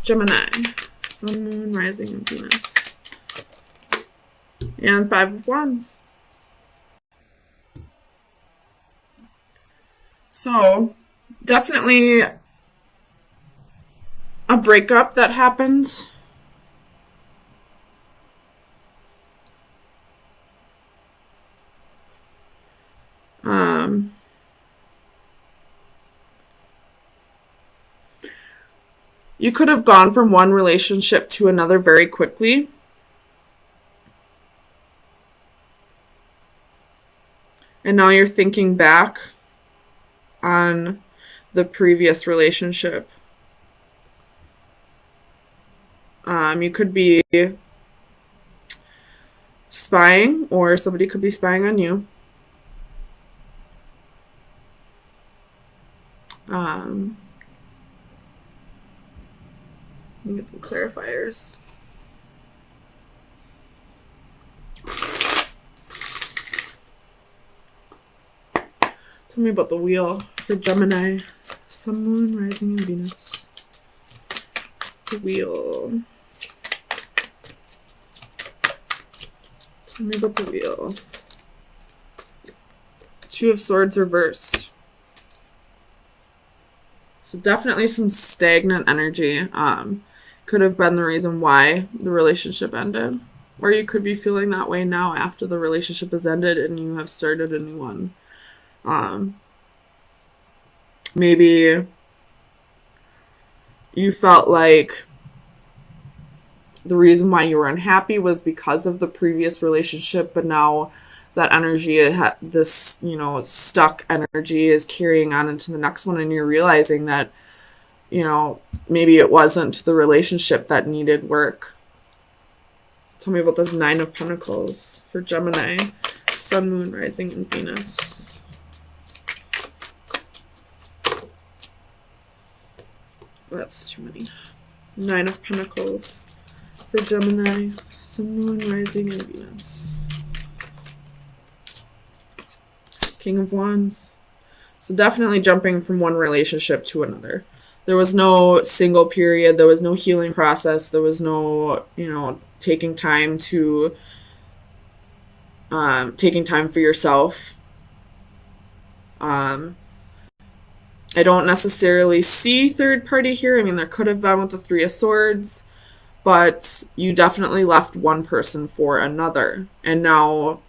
Gemini, Sun, Moon, Rising, and Venus. And Five of Wands. So, definitely a breakup that happens. You could have gone from one relationship to another very quickly. And now you're thinking back on the previous relationship. You could be spying, or somebody could be spying on you. Let me get some clarifiers. Tell me about the wheel for Gemini, Sun, Moon, Rising, and Venus. The wheel. Tell me about the wheel. Two of Swords reversed. So definitely some stagnant energy. Could have been the reason why the relationship ended. Or you could be feeling that way now after the relationship has ended and you have started a new one. Maybe you felt like the reason why you were unhappy was because of the previous relationship, but now that energy, this, stuck energy is carrying on into the next one, and you're realizing that, maybe it wasn't the relationship that needed work. Tell me about this Nine of Pentacles for Gemini, Sun, Moon, Rising, and Venus. That's too many. Nine of Pentacles for Gemini, Sun, Moon, Rising, and Venus. King of Wands. So definitely jumping from one relationship to another. There was no single period. There was no healing process. There was no, taking time for yourself. I don't necessarily see third party here. I mean, there could have been with the Three of Swords, but you definitely left one person for another. And now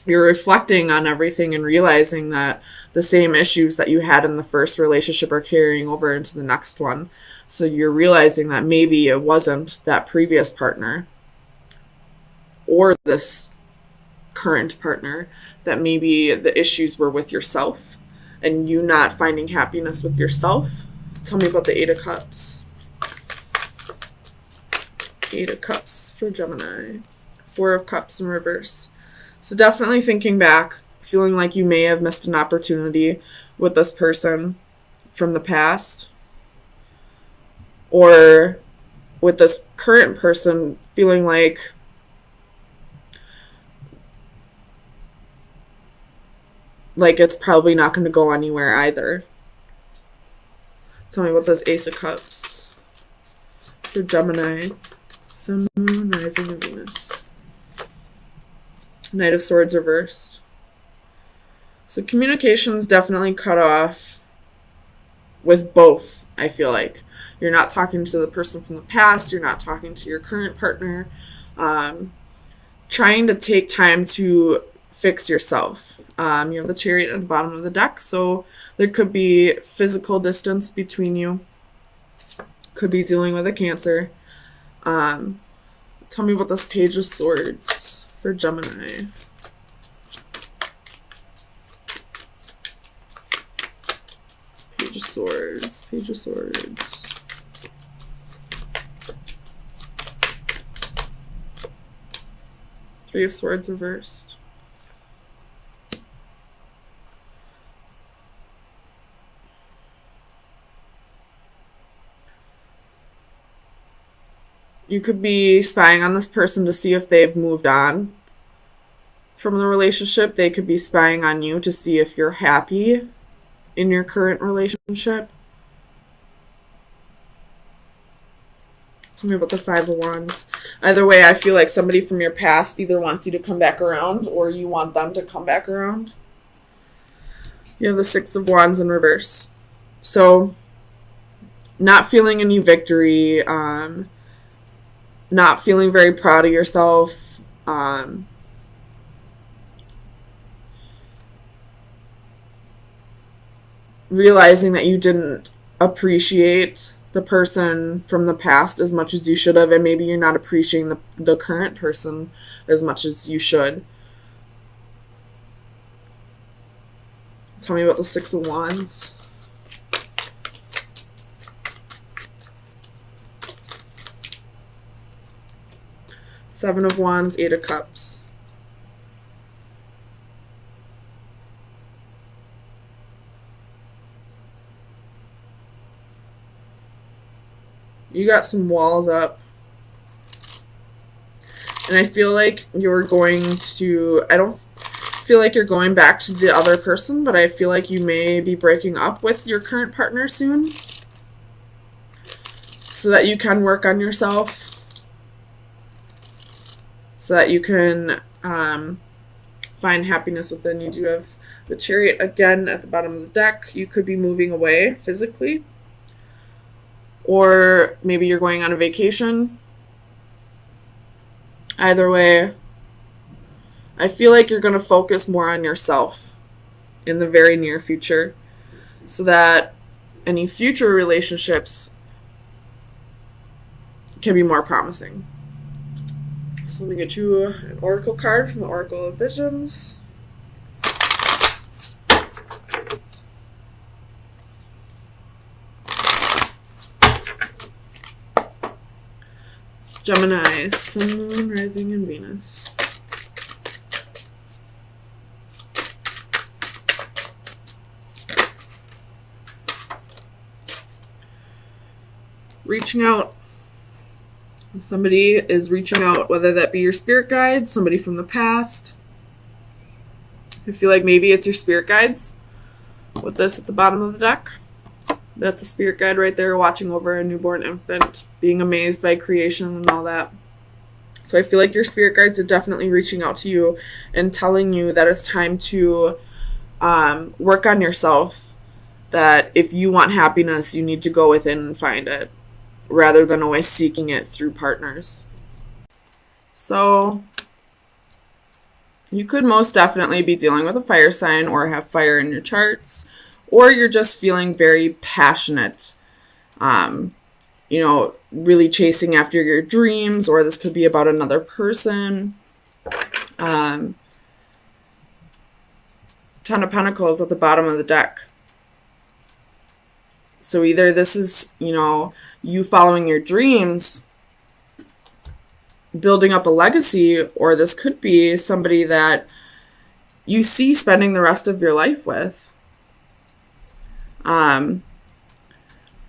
you're reflecting on everything and realizing that the same issues that you had in the first relationship are carrying over into the next one. So you're realizing that maybe it wasn't that previous partner or this current partner, that maybe the issues were with yourself and you not finding happiness with yourself. Tell me about the Eight of Cups. Eight of Cups for Gemini. Four of Cups in reverse. So definitely thinking back, feeling like you may have missed an opportunity with this person from the past, or with this current person feeling like it's probably not going to go anywhere either. Tell me about this Ace of Cups for Gemini, Sun, Moon, Rising, and Venus. Knight of Swords reversed. So communication's definitely cut off with both, I feel like. You're not talking to the person from the past. You're not talking to your current partner. Trying to take time to fix yourself. You have the Chariot at the bottom of the deck, so there could be physical distance between you. Could be dealing with a Cancer. Tell me about this Page of Swords for Gemini. Page of Swords, Page of Swords. Three of Swords reversed. You could be spying on this person to see if they've moved on from the relationship. They could be spying on you to see if you're happy in your current relationship. Tell me about the Five of Wands. Either way, I feel like somebody from your past either wants you to come back around or you want them to come back around. You have the Six of Wands in reverse. So, not feeling any victory, not feeling very proud of yourself, realizing that you didn't appreciate the person from the past as much as you should have, and maybe you're not appreciating the current person as much as you should. Tell me about the Six of Wands. Seven of Wands, Eight of Cups. You got some walls up. And I feel like you're going to, I don't feel like you're going back to the other person, but I feel like you may be breaking up with your current partner soon, so that you can work on yourself, so that you can find happiness within. You do have the Chariot again at the bottom of the deck. You could be moving away physically, or maybe you're going on a vacation. Either way, I feel like you're going to focus more on yourself in the very near future, so that any future relationships can be more promising. So let me get you an oracle card from the Oracle of Visions. Gemini, Sun, Moon, Rising, and Venus. Reaching out. Somebody is reaching out, whether that be your spirit guides, somebody from the past. I feel like maybe it's your spirit guides with this at the bottom of the deck. That's a spirit guide right there watching over a newborn infant, being amazed by creation and all that. So I feel like your spirit guides are definitely reaching out to you and telling you that it's time to work on yourself, that if you want happiness, you need to go within and find it, rather than always seeking it through partners. So you could most definitely be dealing with a fire sign or have fire in your charts, or you're just feeling very passionate, really chasing after your dreams, or this could be about another person. Ten of Pentacles at the bottom of the deck. So either this is, you following your dreams, building up a legacy, or this could be somebody that you see spending the rest of your life with.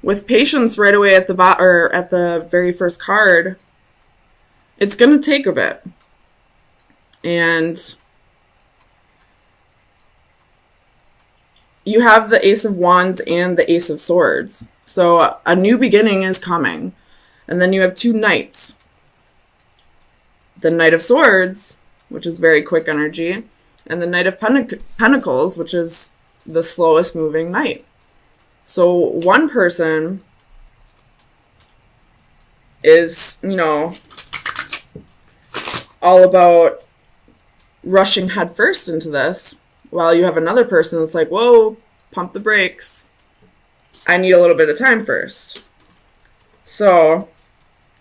With Patience right away at the very first card, it's going to take a bit. And you have the Ace of Wands and the Ace of Swords. So a new beginning is coming. And then you have two Knights. The Knight of Swords, which is very quick energy, and the Knight of Pentacles, which is the slowest moving knight. So one person is, all about rushing headfirst into this, while you have another person that's like, whoa, pump the brakes. I need a little bit of time first. So,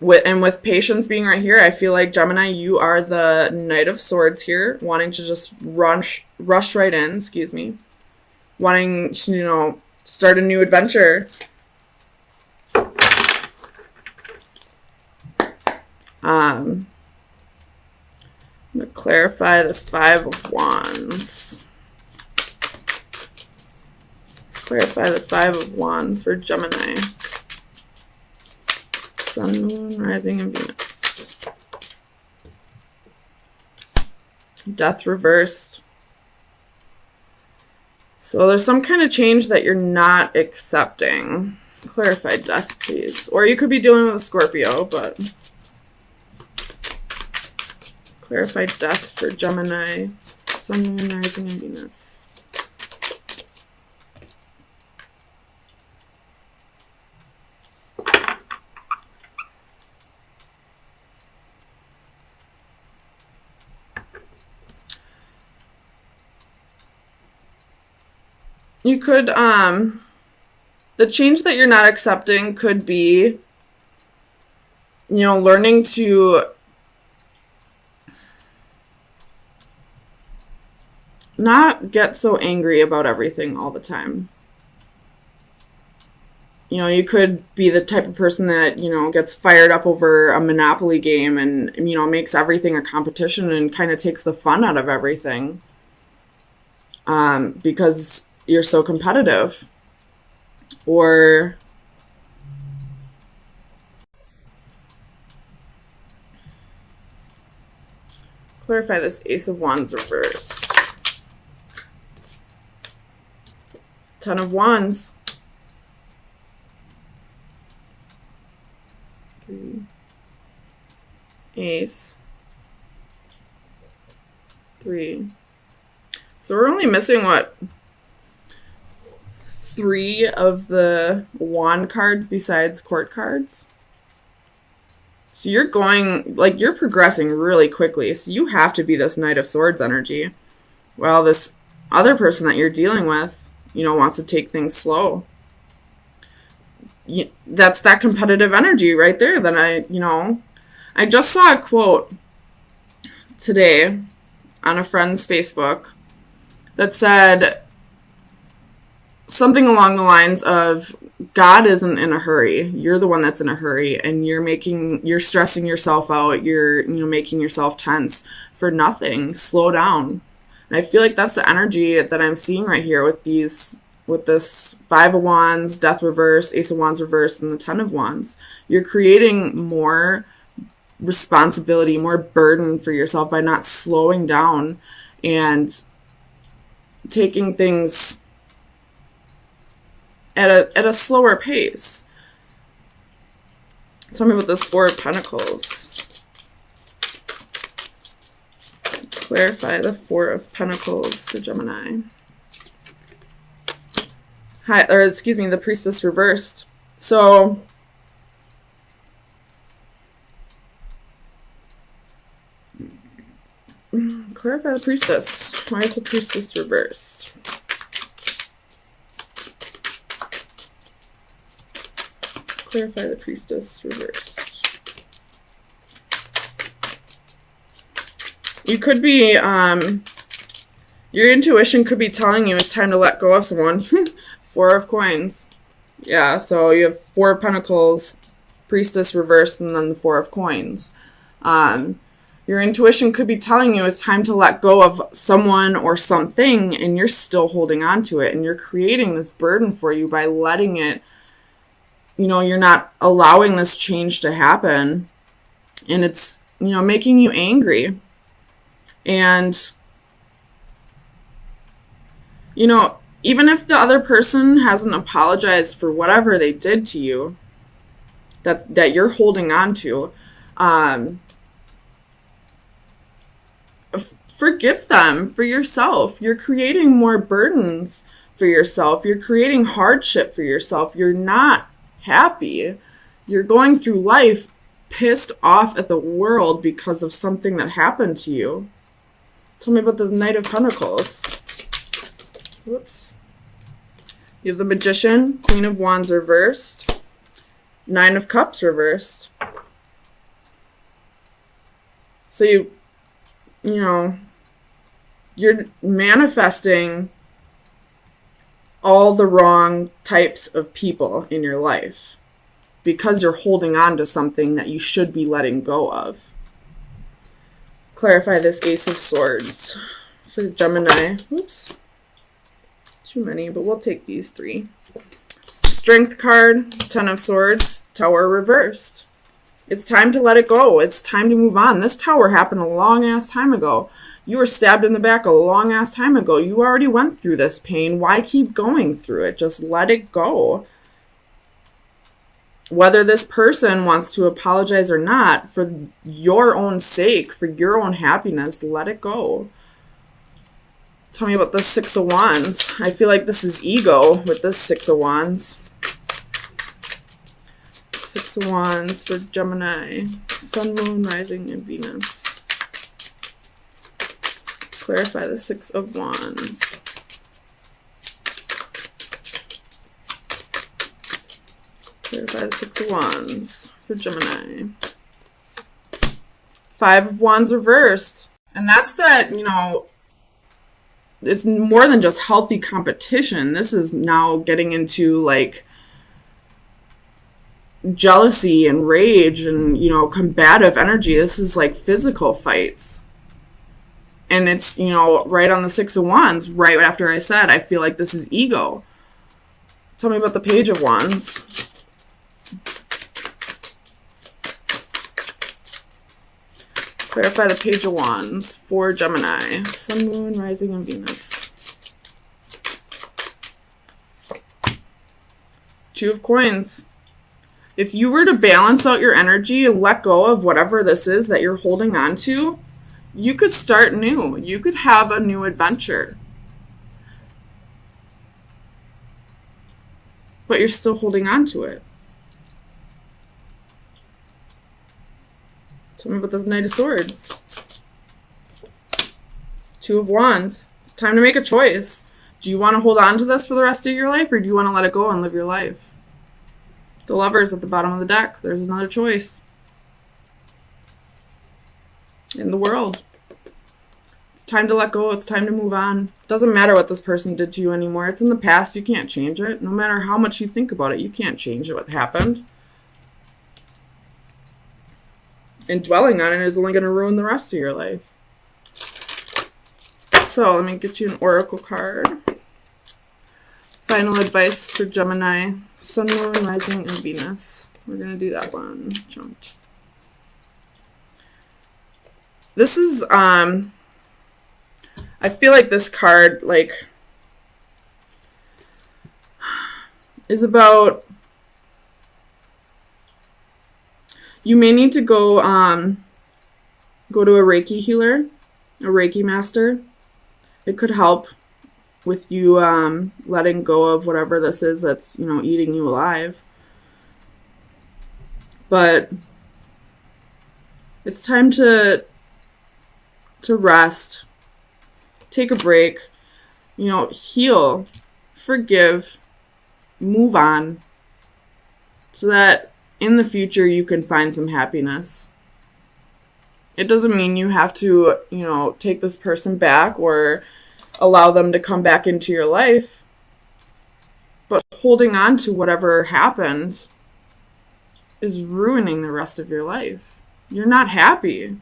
with Patience being right here, I feel like, Gemini, you are the Knight of Swords here, wanting to just rush right in, wanting to, start a new adventure. I'm going to clarify this Five of Wands. Clarify the Five of Wands for Gemini. Sun, Moon, Rising, and Venus. Death reversed. So there's some kind of change that you're not accepting. Clarify death, please. Or you could be dealing with a Scorpio, but clarify death for Gemini, Sun, Moon, Rising, and Venus. You could, the change that you're not accepting could be, learning to not get so angry about everything all the time. You could be the type of person that, gets fired up over a Monopoly game and, makes everything a competition and kind of takes the fun out of everything. Because you're so competitive. Or clarify this Ace of Wands reversed. Ten of Wands. 3. Ace. 3. So we're only missing, what, 3 of the wand cards besides court cards. So you're going, you're progressing really quickly. So you have to be this Knight of Swords energy. Well, this other person that you're dealing with, wants to take things slow. That's that competitive energy right there that I just saw a quote today on a friend's Facebook that said something along the lines of, God isn't in a hurry. You're the one that's in a hurry, and you're stressing yourself out. You're, making yourself tense for nothing. Slow down. And I feel like that's the energy that I'm seeing right here with this 5 of Wands, Death reversed, Ace of Wands reversed, and the 10 of Wands. You're creating more responsibility, more burden for yourself by not slowing down and taking things at a slower pace. Tell me about this 4 of Pentacles. Clarify the 4 of Pentacles for Gemini. The Priestess reversed. So clarify the Priestess. Why is the Priestess reversed? Clarify the Priestess reversed. You could be, your intuition could be telling you it's time to let go of someone. 4 of Coins. Yeah, so you have 4 of Pentacles, Priestess reversed, and then the 4 of Coins. Your intuition could be telling you it's time to let go of someone or something, and you're still holding on to it, and you're creating this burden for you by letting it, you're not allowing this change to happen, and it's, making you angry. And, even if the other person hasn't apologized for whatever they did to you, that you're holding on to, forgive them for yourself. You're creating more burdens for yourself. You're creating hardship for yourself. You're not happy. You're going through life pissed off at the world because of something that happened to you. Tell me about this Knight of Pentacles. Whoops. You have the Magician, Queen of Wands reversed, 9 of Cups reversed. So you're manifesting all the wrong types of people in your life because you're holding on to something that you should be letting go of. Clarify this Ace of Swords for Gemini. Oops. Too many, but we'll take these 3. Strength card, 10 of Swords, Tower reversed. It's time to let it go. It's time to move on. This Tower happened a long-ass time ago. You were stabbed in the back a long-ass time ago. You already went through this pain. Why keep going through it? Just let it go. whether this person wants to apologize or not, for your own sake, for your own happiness, let it go. Tell me about the Six of Wands. I feel like this is ego with this Six of Wands. Six of Wands for Gemini. Sun, Moon, Rising, and Venus. Clarify the Six of Wands. Clarify the Six of Wands for Gemini. Five of Wands reversed. And that's that, you know, it's more than just healthy competition. This is now getting into like jealousy and rage and, you know, combative energy. This is like physical fights. And it's, you know, right on the Six of Wands, right after I said, I feel like this is ego. Tell me about the Page of Wands. Clarify the Page of Wands for Gemini. Sun, Moon, Rising, and Venus. Two of Coins. If you were to balance out your energy and let go of whatever this is that you're holding on to, you could start new. You could have a new adventure. But you're still holding on to it. Tell me about this Knight of Swords. Two of Wands. It's time to make a choice. Do you want to hold on to this for the rest of your life, or do you want to let it go and live your life? The Lovers at the bottom of the deck. There's another choice. In the World. It's time to let go. It's time to move on. Doesn't matter what this person did to you anymore. It's in the past. You can't change it. No matter how much you think about it, you can't change what happened. And dwelling on it is only going to ruin the rest of your life. So let me get you an oracle card. Final advice for Gemini. Sun, Moon, Rising, and Venus. We're going to do that one. Jumped. This is, I feel like this card, like, is about, you may need to go to a Reiki healer, a Reiki master. It could help with you letting go of whatever this is that's, you know, eating you alive. But it's time to rest, take a break, you know, heal, forgive, move on, so that in the future you can find some happiness. It doesn't mean you have to, you know, take this person back or allow them to come back into your life. But holding on to whatever happened is ruining the rest of your life. You're not happy.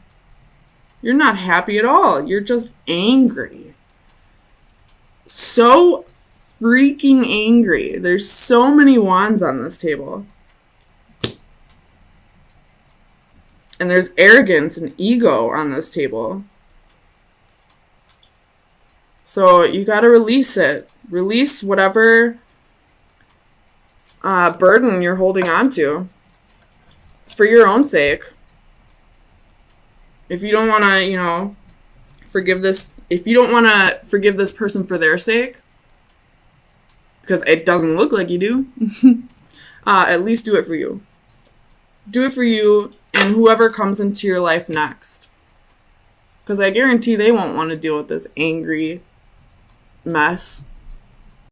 You're not happy at all. You're just angry. So freaking angry. There's so many wands on this table. And there's arrogance and ego on this table. So you got to release it. Release whatever burden you're holding on to for your own sake. If you don't want to, you know, forgive this, if you don't want to forgive this person for their sake, because it doesn't look like you do, at least do it for you. Do it for you and whoever comes into your life next. Because I guarantee they won't want to deal with this angry mess